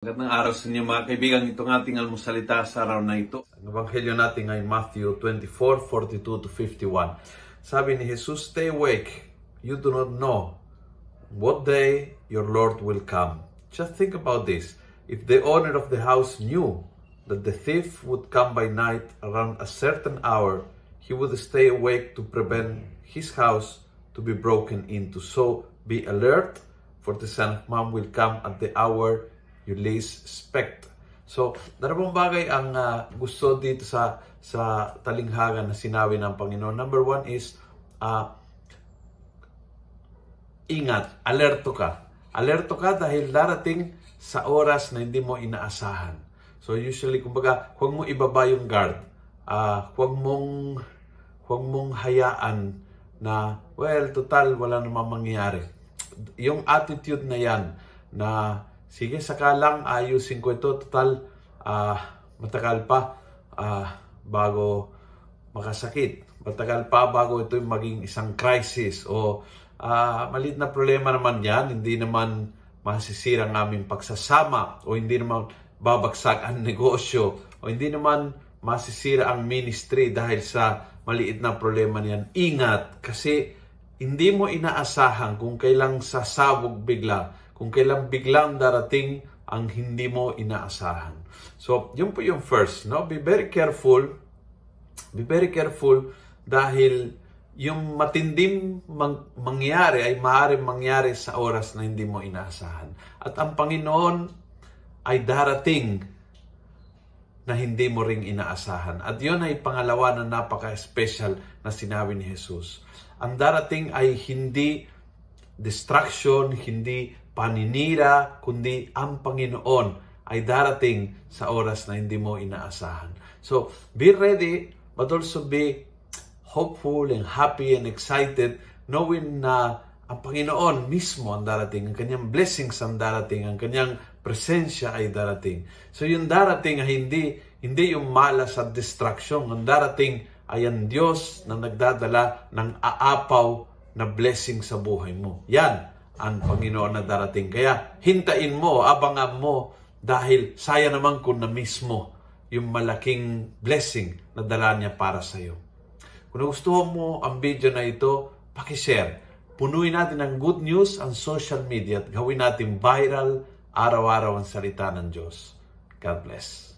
Magandang araw sa inyo mga kaibigan. Itong ating almusalita sa araw na ito. Ang ebanghelyo natin ay Matthew 24:42-51. Sabi ni Jesus, "Stay awake. You do not know what day your Lord will come." Just think about this. If the owner of the house knew that the thief would come by night around a certain hour, he would stay awake to prevent his house to be broken into. So be alert, for the Son of Man will come at the hour you least expect. So, dalawang bagay ang gusto dito sa talinghaga na sinabi ng Panginoon. Number one is, ingat, alerto ka. Alerto ka dahil darating sa oras na hindi mo inaasahan. So, usually, kumbaga, huwag mo ibaba yung guard. Huwag mong hayaan na, well, total, wala namang mangyayari. Yung attitude na yan, na sige, saka lang, ayusin ko ito. Total, matagal pa bago makasakit. Matagal pa bago ito maging isang crisis. O maliit na problema naman yan. Hindi naman masisira ang aming pagsasama. O hindi naman babagsak ang negosyo. O hindi naman masisira ang ministry dahil sa maliit na problema niyan. Ingat, kasi hindi mo inaasahan kung kailang sasabog bigla. Kung kailan biglang darating ang hindi mo inaasahan. So, yun po yung first, no? Be very careful. Be very careful dahil yung matinding mangyari ay maaaring mangyari sa oras na hindi mo inaasahan. At ang Panginoon ay darating na hindi mo ring inaasahan. At yun ay pangalawa na napaka-special na sinabi ni Jesus. Ang darating ay hindi distraction, hindi paninira, kundi ang Panginoon ay darating sa oras na hindi mo inaasahan. So, be ready, but also be hopeful and happy and excited, knowing na ang Panginoon mismo ang darating, ang kanyang blessings ang darating, ang kanyang presensya ay darating. So, yung darating ay hindi yung malas at distraction. Ang darating ay ang Diyos na nagdadala ng aapaw na blessing sa buhay mo. Yan ang Panginoon na darating. Kaya hintayin mo, abangan mo, dahil saya naman kung na-miss mo yung malaking blessing na dala niya para sa iyo. Kung nagustuhan mo ang video na ito, pakishare. Punuin natin ng good news ang social media at gawin natin viral araw-araw ang salita ng Diyos. God bless.